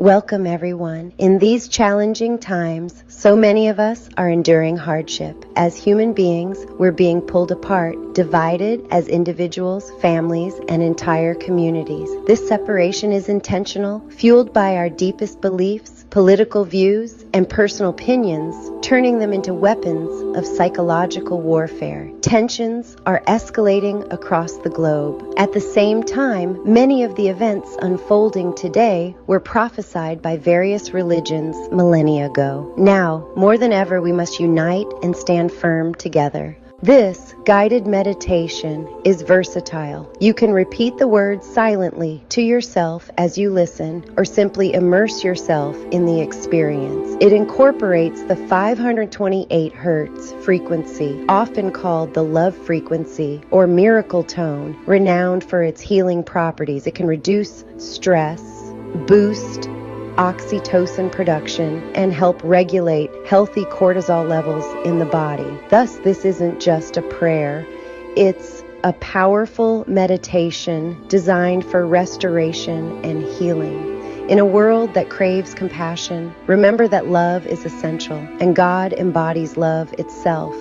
Welcome, everyone. In these challenging times, so many of us are enduring hardship. As human beings, we're being pulled apart, divided as individuals, families, and entire communities. This separation is intentional, fueled by our deepest beliefs, political views, and personal opinions, turning them into weapons of psychological warfare. Tensions are escalating across the globe. At the same time, many of the events unfolding today were prophesied by various religions millennia ago. Now, more than ever, we must unite and stand firm together. This guided meditation is versatile. You can repeat the words silently to yourself as you listen, or simply immerse yourself in the experience. It incorporates the 528 Hz frequency, often called the love frequency or miracle tone, renowned for its healing properties. It can reduce stress, boost oxytocin production, and help regulate healthy cortisol levels in the body. Thus, this isn't just a prayer, it's a powerful meditation designed for restoration and healing. In a world that craves compassion, remember that love is essential, and God embodies love itself.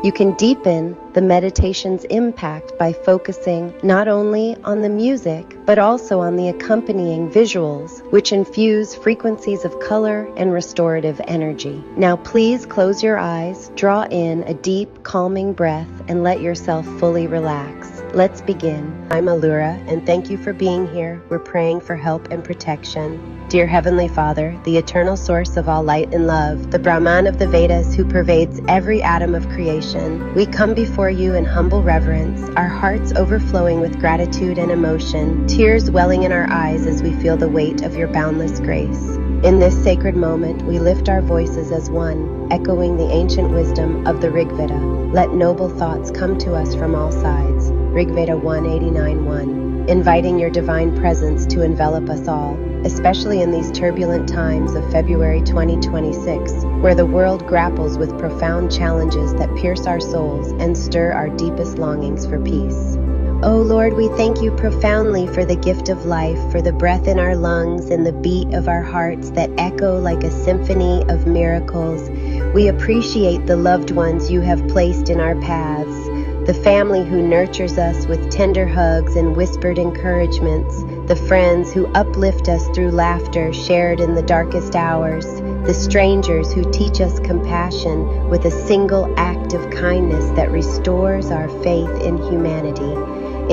You can deepen the meditation's impact by focusing not only on the music, but also on the accompanying visuals, which infuse frequencies of color and restorative energy. Now please close your eyes, draw in a deep, calming breath, and let yourself fully relax. Let's begin. I'm Alura, and thank you for being here. We're praying for help and protection. Dear Heavenly Father, the eternal source of all light and love, the Brahman of the Vedas who pervades every atom of creation, we come before you in humble reverence, our hearts overflowing with gratitude and emotion, tears welling in our eyes as we feel the weight of your boundless grace. In this sacred moment, we lift our voices as one, echoing the ancient wisdom of the Rig Veda. Let noble thoughts come to us from all sides. Rig Veda 189.1, inviting your divine presence to envelop us all, especially in these turbulent times of February 2026, where the world grapples with profound challenges that pierce our souls and stir our deepest longings for peace. Oh Lord, we thank you profoundly for the gift of life, for the breath in our lungs and the beat of our hearts that echo like a symphony of miracles. We appreciate the loved ones you have placed in our paths, the family who nurtures us with tender hugs and whispered encouragements, the friends who uplift us through laughter shared in the darkest hours, the strangers who teach us compassion with a single act of kindness that restores our faith in humanity.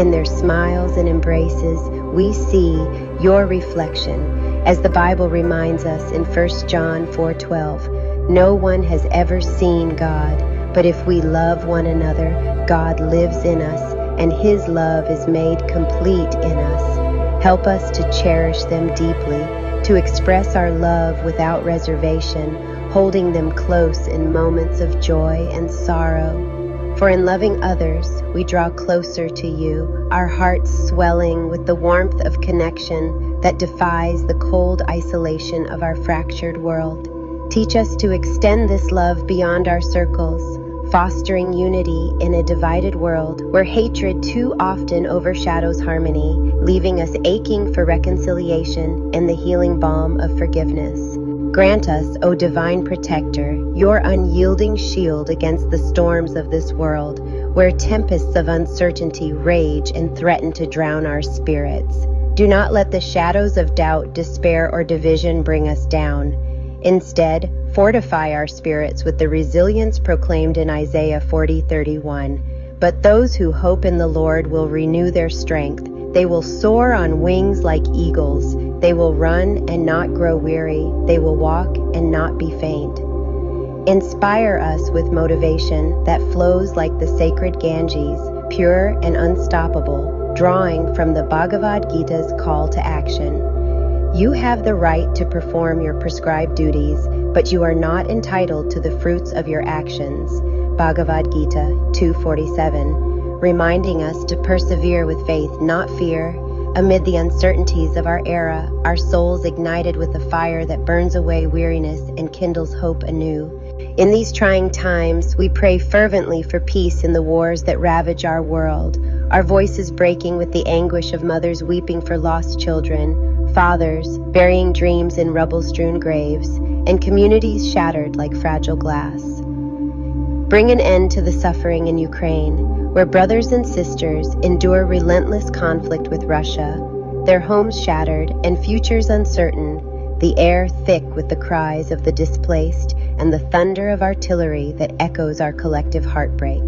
In their smiles and embraces, we see your reflection. As the Bible reminds us in 1 John 4:12, no one has ever seen God, but if we love one another, God lives in us, and his love is made complete in us. Help us to cherish them deeply, to express our love without reservation, holding them close in moments of joy and sorrow. For in loving others, we draw closer to you, our hearts swelling with the warmth of connection that defies the cold isolation of our fractured world. Teach us to extend this love beyond our circles, fostering unity in a divided world where hatred too often overshadows harmony, leaving us aching for reconciliation and the healing balm of forgiveness. Grant us, O Divine Protector, your unyielding shield against the storms of this world, where tempests of uncertainty rage and threaten to drown our spirits. Do not let the shadows of doubt, despair, or division bring us down. Instead, fortify our spirits with the resilience proclaimed in Isaiah 40:31. But those who hope in the Lord will renew their strength. They will soar on wings like eagles. They will run and not grow weary. They will walk and not be faint. Inspire us with motivation that flows like the sacred Ganges, pure and unstoppable, drawing from the Bhagavad Gita's call to action. You have the right to perform your prescribed duties, but you are not entitled to the fruits of your actions. Bhagavad Gita 2:47, reminding us to persevere with faith, not fear. Amid the uncertainties of our era, our souls ignited with a fire that burns away weariness and kindles hope anew. In these trying times, we pray fervently for peace in the wars that ravage our world, our voices breaking with the anguish of mothers weeping for lost children, fathers burying dreams in rubble-strewn graves, and communities shattered like fragile glass. Bring an end to the suffering in Ukraine, where brothers and sisters endure relentless conflict with Russia, their homes shattered and futures uncertain, the air thick with the cries of the displaced and the thunder of artillery that echoes our collective heartbreak.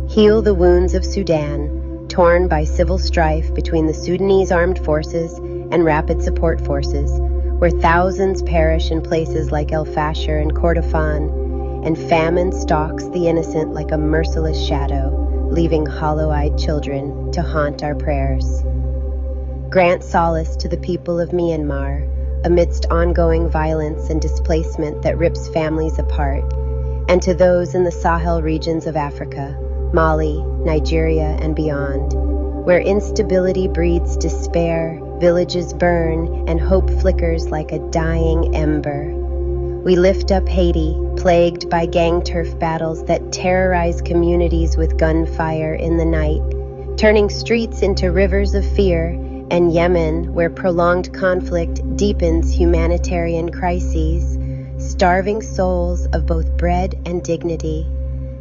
Heal the wounds of Sudan, torn by civil strife between the Sudanese armed forces and rapid support forces, where thousands perish in places like El Fasher and Kordofan, and famine stalks the innocent like a merciless shadow, leaving hollow-eyed children to haunt our prayers. Grant solace to the people of Myanmar, amidst ongoing violence and displacement that rips families apart, and to those in the Sahel regions of Africa, Mali, Nigeria, and beyond, where instability breeds despair, villages burn, and hope flickers like a dying ember. We lift up Haiti, plagued by gang turf battles that terrorize communities with gunfire in the night, turning streets into rivers of fear, and Yemen, where prolonged conflict deepens humanitarian crises, starving souls of both bread and dignity.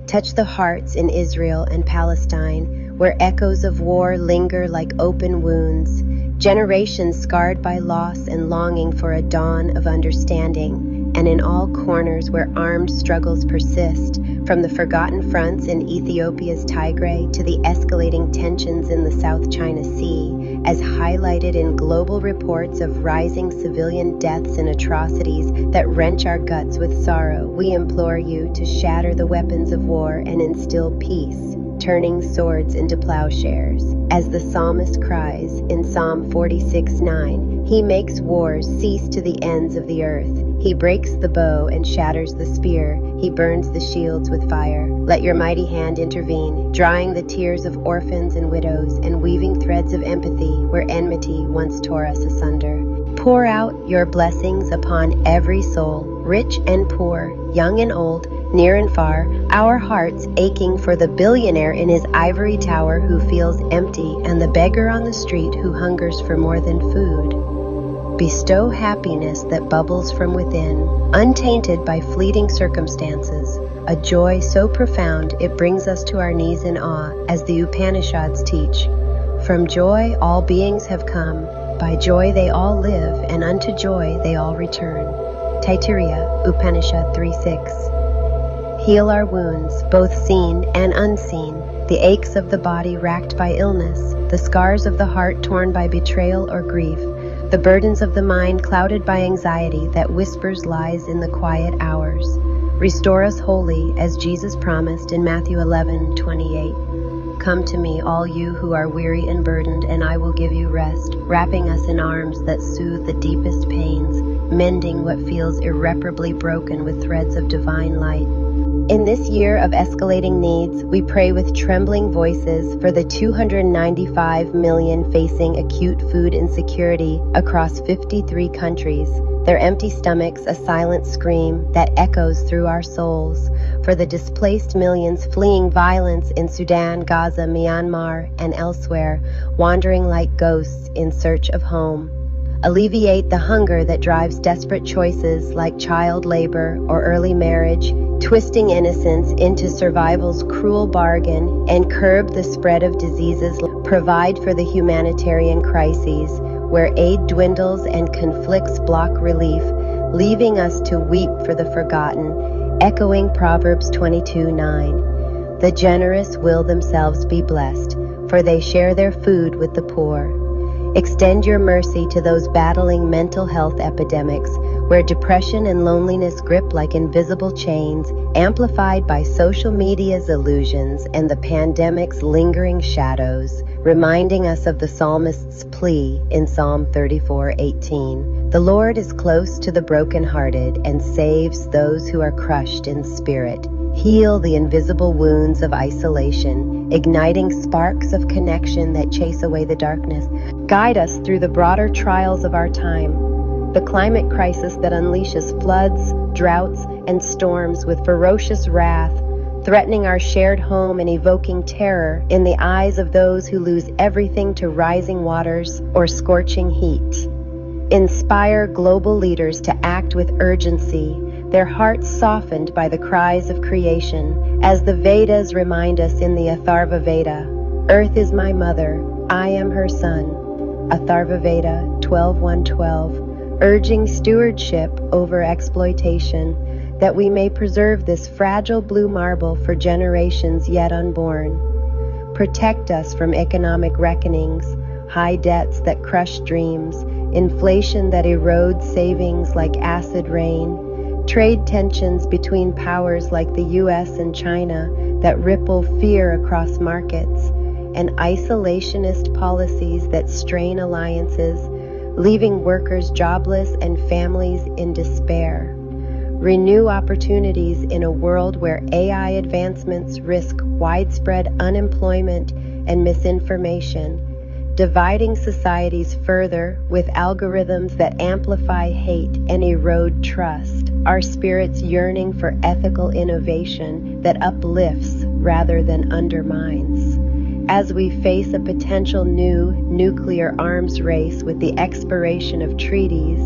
Touch the hearts in Israel and Palestine, where echoes of war linger like open wounds, generations scarred by loss and longing for a dawn of understanding, and in all corners where armed struggles persist, from the forgotten fronts in Ethiopia's Tigray to the escalating tensions in the South China Sea, as highlighted in global reports of rising civilian deaths and atrocities that wrench our guts with sorrow, we implore you to shatter the weapons of war and instill peace, turning swords into plowshares. As the psalmist cries in Psalm 46:9, he makes wars cease to the ends of the earth. He breaks the bow and shatters the spear. He burns the shields with fire. Let your mighty hand intervene, drying the tears of orphans and widows and weaving threads of empathy where enmity once tore us asunder. Pour out your blessings upon every soul, rich and poor, young and old, near and far, our hearts aching for the billionaire in his ivory tower who feels empty and the beggar on the street who hungers for more than food. Bestow happiness that bubbles from within, untainted by fleeting circumstances, a joy so profound it brings us to our knees in awe, as the Upanishads teach. From joy all beings have come, by joy they all live, and unto joy they all return. Taittiriya, Upanishad 3:6. Heal our wounds, both seen and unseen, the aches of the body racked by illness, the scars of the heart torn by betrayal or grief, the burdens of the mind clouded by anxiety that whispers lies in the quiet hours. Restore us wholly, as Jesus promised in Matthew 11:28. Come to me, all you who are weary and burdened, and I will give you rest, wrapping us in arms that soothe the deepest pains, mending what feels irreparably broken with threads of divine light. In this year of escalating needs, we pray with trembling voices for the 295 million facing acute food insecurity across 53 countries, their empty stomachs a silent scream that echoes through our souls, for the displaced millions fleeing violence in Sudan, Gaza, Myanmar, and elsewhere, wandering like ghosts in search of home. Alleviate the hunger that drives desperate choices like child labor or early marriage, twisting innocence into survival's cruel bargain, and curb the spread of diseases. Provide for the humanitarian crises, where aid dwindles and conflicts block relief, leaving us to weep for the forgotten, echoing Proverbs 22:9. The generous will themselves be blessed, for they share their food with the poor. Extend your mercy to those battling mental health epidemics, where depression and loneliness grip like invisible chains, amplified by social media's illusions and the pandemic's lingering shadows, reminding us of the psalmist's plea in Psalm 34:18. The Lord is close to the brokenhearted and saves those who are crushed in spirit. Heal the invisible wounds of isolation, igniting sparks of connection that chase away the darkness. Guide us through the broader trials of our time, the climate crisis that unleashes floods, droughts, and storms with ferocious wrath, threatening our shared home and evoking terror in the eyes of those who lose everything to rising waters or scorching heat. Inspire global leaders to act with urgency, their hearts softened by the cries of creation, as the Vedas remind us in the Atharva Veda, "Earth is my mother, I am her son." Atharva Veda 12:1-12, urging stewardship over exploitation, that we may preserve this fragile blue marble for generations yet unborn. Protect us from economic reckonings, high debts that crush dreams, inflation that erodes savings like acid rain, trade tensions between powers like the US and China that ripple fear across markets, and isolationist policies that strain alliances, leaving workers jobless and families in despair. Renew opportunities in a world where AI advancements risk widespread unemployment and misinformation, dividing societies further with algorithms that amplify hate and erode trust, our spirits yearning for ethical innovation that uplifts rather than undermines. As we face a potential new nuclear arms race with the expiration of treaties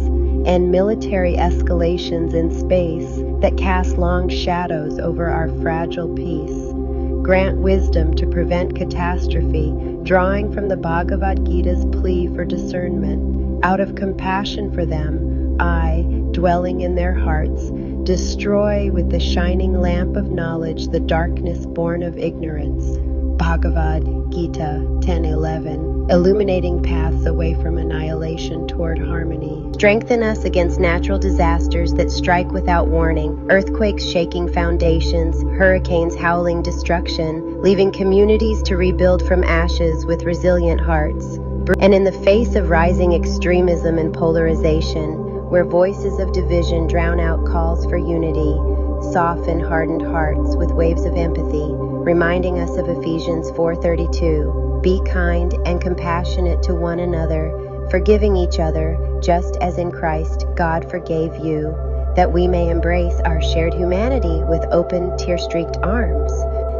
and military escalations in space that cast long shadows over our fragile peace, grant wisdom to prevent catastrophe, drawing from the Bhagavad Gita's plea for discernment. Out of compassion for them, I, dwelling in their hearts, destroy with the shining lamp of knowledge the darkness born of ignorance. Bhagavad Gita 10:11, illuminating paths away from annihilation toward harmony. Strengthen us against natural disasters that strike without warning, earthquakes shaking foundations, hurricanes howling destruction, leaving communities to rebuild from ashes with resilient hearts. And in the face of rising extremism and polarization, where voices of division drown out calls for unity, soften hardened hearts with waves of empathy, reminding us of Ephesians 4:32. Be kind and compassionate to one another, forgiving each other, just as in Christ God forgave you, that we may embrace our shared humanity with open, tear-streaked arms.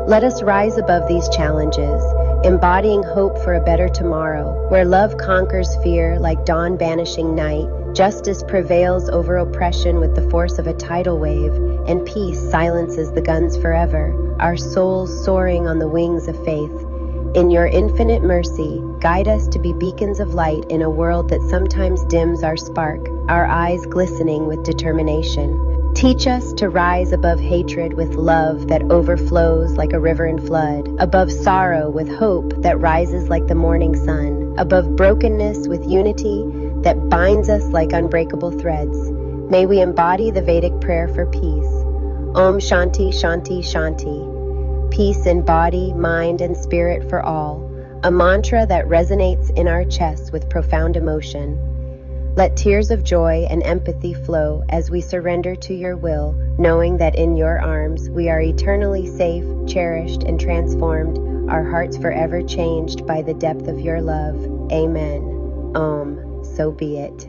Let us rise above these challenges, embodying hope for a better tomorrow, where love conquers fear like dawn banishing night, justice prevails over oppression with the force of a tidal wave, and peace silences the guns forever, our souls soaring on the wings of faith. In your infinite mercy, guide us to be beacons of light in a world that sometimes dims our spark, our eyes glistening with determination. Teach us to rise above hatred with love that overflows like a river in flood, above sorrow with hope that rises like the morning sun, above brokenness with unity that binds us like unbreakable threads. May we embody the Vedic prayer for peace. Om Shanti Shanti Shanti. Peace in body, mind, and spirit for all, a mantra that resonates in our chests with profound emotion. Let tears of joy and empathy flow as we surrender to your will, knowing that in your arms we are eternally safe, cherished, and transformed, our hearts forever changed by the depth of your love. Amen. So be it.